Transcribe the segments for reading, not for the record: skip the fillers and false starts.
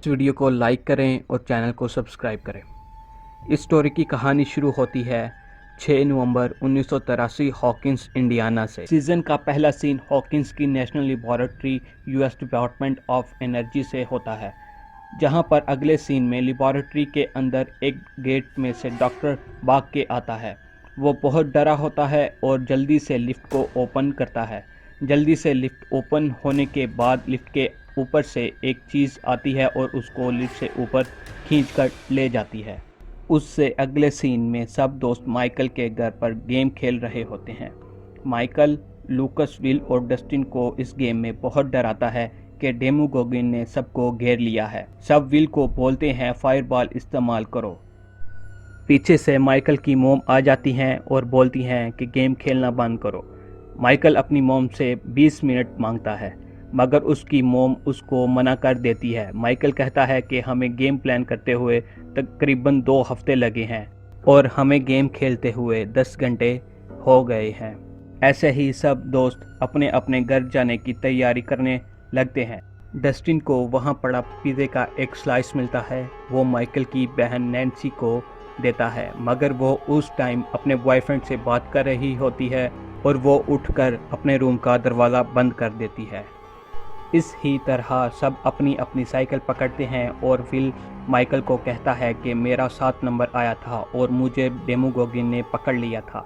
इस वीडियो को लाइक करें और चैनल को सब्सक्राइब करें। इस स्टोरी की कहानी शुरू होती है 6 नवंबर 1983 हॉकिंस इंडियाना से। सीजन का पहला सीन हॉकिंस की national laboratory US department of energy से होता है, जहां पर अगले सीन में लेबॉरेटरी के अंदर एक गेट में से डॉक्टर भाग के आता है। वो बहुत डरा होता है और जल्दी से लिफ्ट को ओपन करता है। जल्दी से लिफ्ट ओपन होने के बाद लिफ्ट के ऊपर से एक चीज़ आती है और उसको लिफ्ट से ऊपर खींचकर ले जाती है। उससे अगले सीन में सब दोस्त माइकल के घर पर गेम खेल रहे होते हैं। माइकल लूकस, विल और डस्टिन को इस गेम में बहुत डराता है कि डेमोगोगिन ने सबको घेर लिया है। सब विल को बोलते हैं फायरबॉल इस्तेमाल करो। पीछे से माइकल की मोम आ जाती हैं और बोलती हैं कि गेम खेलना बंद करो। माइकल अपनी मोम से 20 मिनट मांगता है, मगर उसकी मोम उसको मना कर देती है। माइकल कहता है कि हमें गेम प्लान करते हुए तकरीबन 2 हफ्ते लगे हैं और हमें गेम खेलते हुए 10 घंटे हो गए हैं। ऐसे ही सब दोस्त अपने अपने घर जाने की तैयारी करने लगते हैं। डस्टिन को वहाँ पड़ा पिज़्ज़े का एक स्लाइस मिलता है। वो माइकल की बहन नैन्सी को देता है, मगर वो उस टाइम अपने बॉयफ्रेंड से बात कर रही होती है और वो उठकर अपने रूम का दरवाज़ा बंद कर देती है। इस ही तरह सब अपनी अपनी साइकिल पकड़ते हैं और विल माइकल को कहता है कि मेरा 7 नंबर आया था और मुझे डेमोगोगिन ने पकड़ लिया था।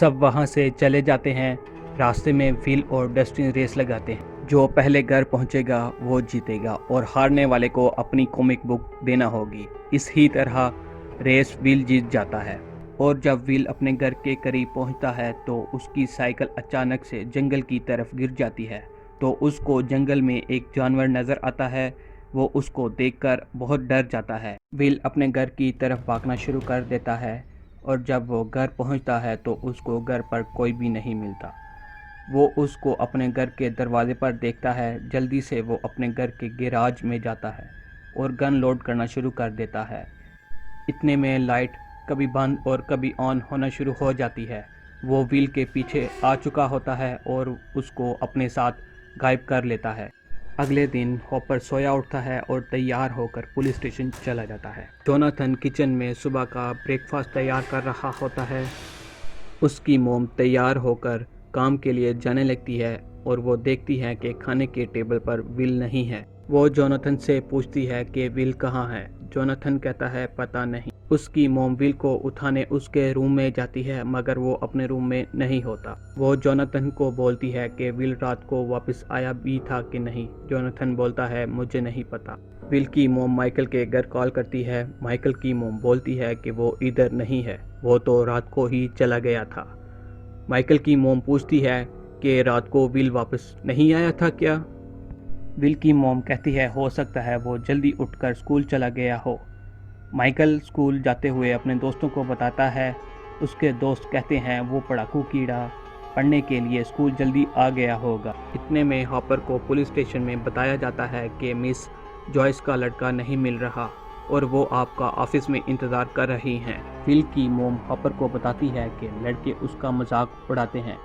सब वहाँ से चले जाते हैं। रास्ते में विल और डस्टिन रेस लगाते हैं। जो पहले घर पहुँचेगा वो जीतेगा और हारने वाले को अपनी कॉमिक बुक देना होगी। इस ही तरह रेस विल जीत जाता है और जब विल अपने घर के करीब पहुँचता है तो उसकी साइकिल अचानक से जंगल की तरफ गिर जाती है। तो उसको जंगल में एक जानवर नज़र आता है। वो उसको देखकर बहुत डर जाता है। विल अपने घर की तरफ भागना शुरू कर देता है और जब वो घर पहुंचता है तो उसको घर पर कोई भी नहीं मिलता। वो उसको अपने घर के दरवाजे पर देखता है। जल्दी से वो अपने घर के गैराज में जाता है और गन लोड करना शुरू कर देता है। इतने में लाइट कभी बंद और कभी ऑन होना शुरू हो जाती है। वो विल के पीछे आ चुका होता है और उसको अपने साथ गायब कर लेता है। अगले दिन हॉपर सोया उठता है और तैयार होकर पुलिस स्टेशन चला जाता है। जोनाथन किचन में सुबह का ब्रेकफास्ट तैयार कर रहा होता है। उसकी मोम तैयार होकर काम के लिए जाने लगती है और वो देखती है कि खाने के टेबल पर विल नहीं है। वो जोनाथन से पूछती है कि विल कहाँ है। जोनाथन कहता है पता नहीं। उसकी मोम विल को उठाने उसके रूम में जाती है, मगर वो अपने रूम में नहीं होता। वो जोनाथन को बोलती है कि विल रात को वापस आया भी था कि नहीं। जोनाथन बोलता है मुझे नहीं पता। विल की मोम माइकल के घर कॉल करती है। माइकल की मोम बोलती है कि वो इधर नहीं है, वो तो रात को ही चला गया था। माइकल की मोम पूछती है कि रात को विल वापस नहीं आया था क्या। विल की मोम कहती है हो सकता है वो जल्दी उठकर स्कूल चला गया हो। माइकल स्कूल जाते हुए अपने दोस्तों को बताता है। उसके दोस्त कहते हैं वो पढ़ाकू कीड़ा पढ़ने के लिए स्कूल जल्दी आ गया होगा। इतने में हॉपर को पुलिस स्टेशन में बताया जाता है कि मिस जॉयस का लड़का नहीं मिल रहा और वो आपका ऑफिस में इंतज़ार कर रही हैं। विल की मोम हॉपर को बताती है कि लड़के उसका मजाक उड़ाते हैं।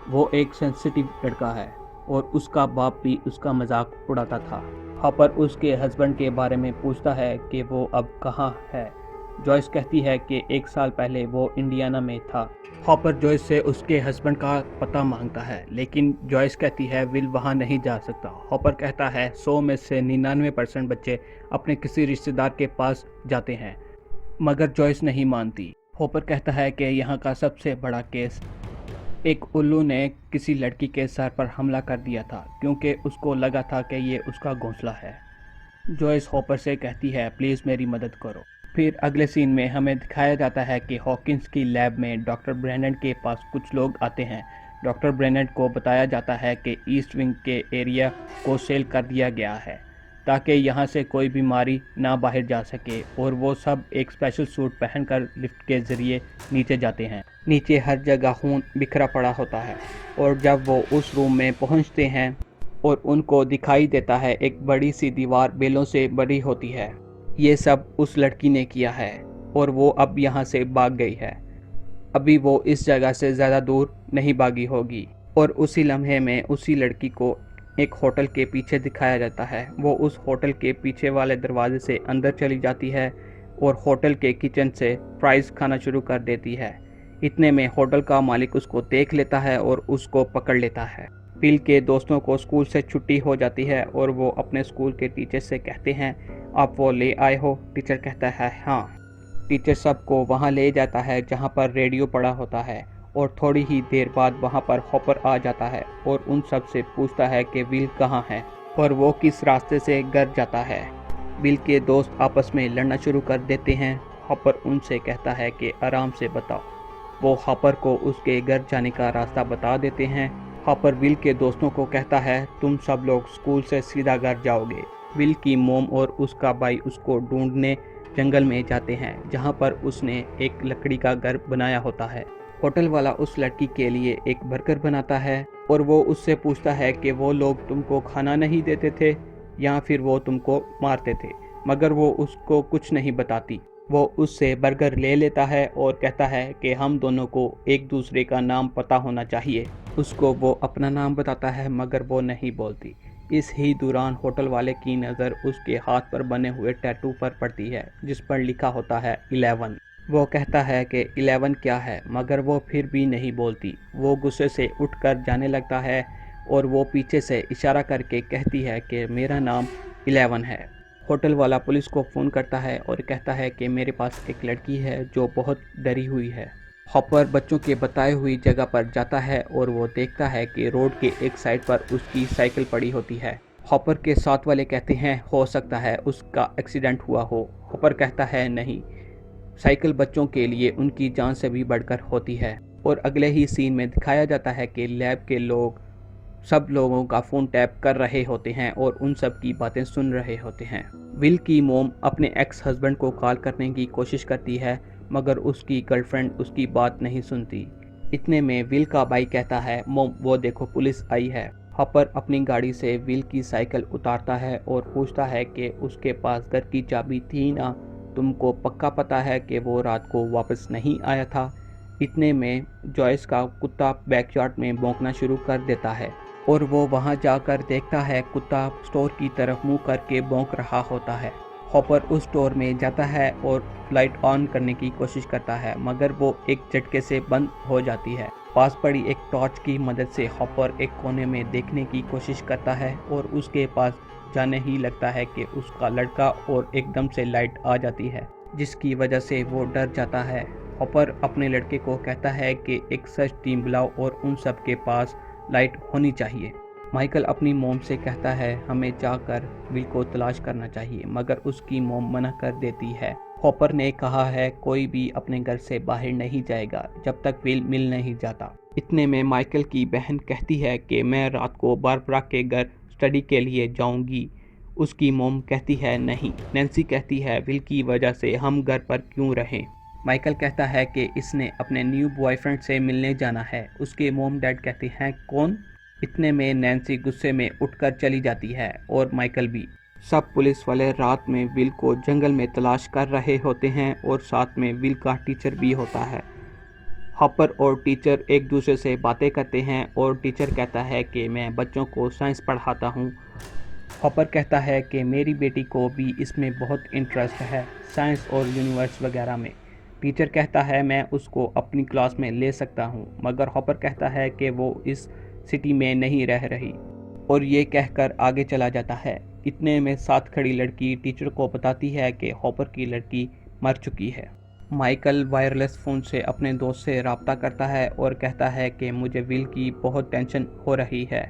वो एक सेंसिटिव लड़का है और उसका बाप भी उसका मजाक उड़ाता था। हॉपर उसके हस्बैंड के बारे में पूछता है कि वो अब कहाँ है। जॉयस कहती है कि 1 साल पहले वो इंडियाना में था। हॉपर जॉयस से उसके हस्बैंड का पता मांगता है, लेकिन जॉयस कहती है विल वहाँ नहीं जा सकता। हॉपर कहता है 100 में से 99% बच्चे अपने किसी रिश्तेदार के पास जाते हैं, मगर जॉयस नहीं मानती। हॉपर कहता है कि यहाँ का सबसे बड़ा केस एक उल्लू ने किसी लड़की के सर पर हमला कर दिया था क्योंकि उसको लगा था कि ये उसका घोंसला है। जॉयस हॉपर से कहती है प्लीज़ मेरी मदद करो। फिर अगले सीन में हमें दिखाया जाता है कि हॉकिंस की लैब में डॉक्टर ब्रेनन के पास कुछ लोग आते हैं। डॉक्टर ब्रेनन को बताया जाता है कि ईस्ट विंग के एरिया को सेल कर दिया गया है ताकि यहाँ से कोई बीमारी ना बाहर जा सके, और वो सब एक स्पेशल सूट पहनकर लिफ्ट के ज़रिए नीचे जाते हैं। नीचे हर जगह खून बिखरा पड़ा होता है और जब वो उस रूम में पहुँचते हैं और उनको दिखाई देता है एक बड़ी सी दीवार बेलों से बड़ी होती है। ये सब उस लड़की ने किया है और वो अब यहाँ से भाग गई है। अभी वो इस जगह से ज़्यादा दूर नहीं भागी होगी। और उसी लम्हे में उसी लड़की को एक होटल के पीछे दिखाया जाता है। वो उस होटल के पीछे वाले दरवाजे से अंदर चली जाती है और होटल के किचन से फ्राइज़ खाना शुरू कर देती है। इतने में होटल का मालिक उसको देख लेता है और उसको पकड़ लेता है। बिल के दोस्तों को स्कूल से छुट्टी हो जाती है और वो अपने स्कूल के टीचर से कहते हैं, आप वो ले आए हो? टीचर कहता है हाँ। टीचर सबको वहाँ ले जाता है जहाँ पर रेडियो पड़ा होता है और थोड़ी ही देर बाद वहाँ पर हॉपर आ जाता है और उन सब से पूछता है कि विल कहाँ है और वो किस रास्ते से घर जाता है। बिल के दोस्त आपस में लड़ना शुरू कर देते हैं। हॉपर उनसे कहता है कि आराम से बताओ। वो हॉपर को उसके घर जाने का रास्ता बता देते हैं। हॉपर विल के दोस्तों को कहता है, तुम सब लोग स्कूल से सीधा घर जाओगे। विल की मोम और उसका भाई उसको ढूंढने जंगल में जाते हैं जहां पर उसने एक लकड़ी का घर बनाया होता है। होटल वाला उस लड़की के लिए एक बर्गर बनाता है और वो उससे पूछता है कि वो लोग तुमको खाना नहीं देते थे या फिर वो तुमको मारते थे, मगर वो उसको कुछ नहीं बताती। वो उससे बर्गर ले लेता है और कहता है कि हम दोनों को एक दूसरे का नाम पता होना चाहिए। उसको वो अपना नाम बताता है मगर वो नहीं बोलती। इस ही दौरान होटल वाले की नज़र उसके हाथ पर बने हुए टैटू पर पड़ती है जिस पर लिखा होता है 11। वो कहता है कि 11 क्या है, मगर वो फिर भी नहीं बोलती। वो गुस्से से उठकर जाने लगता है और वो पीछे से इशारा करके कहती है कि मेरा नाम 11 है। होटल वाला पुलिस को फ़ोन करता है और कहता है कि मेरे पास एक लड़की है जो बहुत डरी हुई है। हॉपर बच्चों के बताए हुई जगह पर जाता है और वो देखता है कि रोड के एक साइड पर उसकी साइकिल पड़ी होती है। हॉपर के साथ वाले कहते हैं हो सकता है उसका एक्सीडेंट हुआ हो। हॉपर कहता है नहीं, साइकिल बच्चों के लिए उनकी जान से भी बढ़कर होती है। और अगले ही सीन में दिखाया जाता है कि लैब के लोग सब लोगों का फ़ोन टैप कर रहे होते हैं और उन सब की बातें सुन रहे होते हैं। विल की मोम अपने एक्स हस्बैंड को कॉल करने की कोशिश करती है मगर उसकी गर्लफ्रेंड उसकी बात नहीं सुनती। इतने में विल का भाई कहता है, मोम वो देखो पुलिस आई है। हॉपर अपनी गाड़ी से विल की साइकिल उतारता है और पूछता है कि उसके पास घर की चाबी थी ना, तुमको पक्का पता है कि वो रात को वापस नहीं आया था? इतने में जॉयस का कुत्ता बैकयार्ड में भौंकना शुरू कर देता है और वो वहां जाकर देखता है कुत्ता स्टोर की तरफ मुंह करके भौंक रहा होता है। हॉपर उस स्टोर में जाता है और लाइट ऑन करने की कोशिश करता है मगर वो एक झटके से बंद हो जाती है। पास पड़ी एक टॉर्च की मदद से हॉपर एक कोने में देखने की कोशिश करता है और उसके पास जाने ही लगता है कि उसका लड़का और एकदम से लाइट आ जाती है जिसकी वजह से वो डर जाता है। हॉपर अपने लड़के को कहता है कि एक सर्च टीम बुलाओ और उन सब के पास लाइट होनी चाहिए। माइकल अपनी मोम से कहता है हमें जाकर विल को तलाश करना चाहिए मगर उसकी मोम मना कर देती है। हॉपर ने कहा है कोई भी अपने घर से बाहर नहीं जाएगा जब तक विल मिल नहीं जाता। इतने में माइकल की बहन कहती है कि मैं रात को बारबरा के घर स्टडी के लिए जाऊंगी। उसकी मोम कहती है नहीं। नैन्सी कहती है विल की वजह से हम घर पर क्यों रहें। माइकल कहता है कि इसने अपने न्यू बॉयफ्रेंड से मिलने जाना है। उसके मोम डैड कहते हैं कौन? इतने में नैन्सी गुस्से में उठकर चली जाती है और माइकल भी। सब पुलिस वाले रात में विल को जंगल में तलाश कर रहे होते हैं और साथ में विल का टीचर भी होता है। हॉपर और टीचर एक दूसरे से बातें करते हैं और टीचर कहता है कि मैं बच्चों को साइंस पढ़ाता हूँ। हॉपर कहता है कि मेरी बेटी को भी इसमें बहुत इंटरेस्ट है, साइंस और यूनिवर्स वगैरह में। टीचर कहता है मैं उसको अपनी क्लास में ले सकता हूँ मगर हॉपर कहता है कि वो इस सिटी में नहीं रह रही और ये कहकर आगे चला जाता है। इतने में साथ खड़ी लड़की टीचर को बताती है कि हॉपर की लड़की मर चुकी है। माइकल वायरलेस फ़ोन से अपने दोस्त से रब्ता करता है और कहता है कि मुझे विल की बहुत टेंशन हो रही है।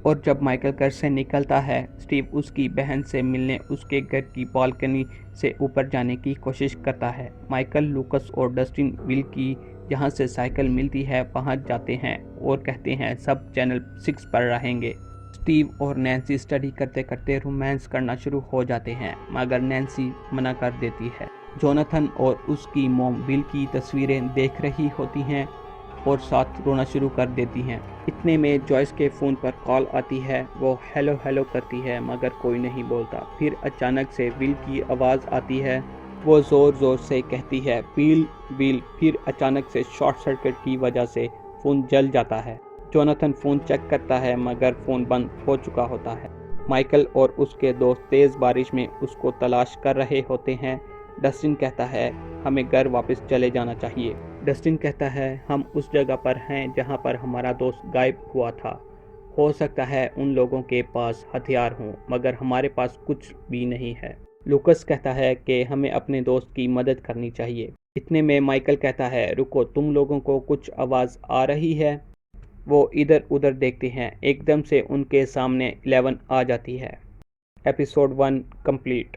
और जब माइकल घर से निकलता है, स्टीव उसकी बहन से मिलने उसके घर की बालकनी से ऊपर जाने की कोशिश करता है। माइकल, लूकस और डस्टिन विल की जहाँ से साइकिल मिलती है वहाँ जाते हैं और कहते हैं सब चैनल 6 पर रहेंगे। स्टीव और नैन्सी स्टडी करते करते रोमांस करना शुरू हो जाते हैं मगर नैन्सी मना कर देती है। जोनाथन और उसकी मोम विल की तस्वीरें देख रही होती हैं और साथ रोना शुरू कर देती हैं। इतने में जॉयस के फ़ोन पर कॉल आती है। वो हेलो हेलो करती है मगर कोई नहीं बोलता। फिर अचानक से विल की आवाज़ आती है। वो ज़ोर ज़ोर से कहती है विल विल। फिर अचानक से शॉर्ट सर्किट की वजह से फ़ोन जल जाता है। जोनाथन फ़ोन चेक करता है मगर फ़ोन बंद हो चुका होता है। माइकल और उसके दोस्त तेज़ बारिश में उसको तलाश कर रहे होते हैं। डस्टिन कहता है हमें घर वापस चले जाना चाहिए। डस्टिन कहता है हम उस जगह पर हैं जहां पर हमारा दोस्त गायब हुआ था। हो सकता है उन लोगों के पास हथियार हों मगर हमारे पास कुछ भी नहीं है। लूकस कहता है कि हमें अपने दोस्त की मदद करनी चाहिए। इतने में माइकल कहता है रुको, तुम लोगों को कुछ आवाज़ आ रही है। वो इधर उधर देखते हैं, एकदम से उनके सामने 11 आ जाती है। Episode 1 complete.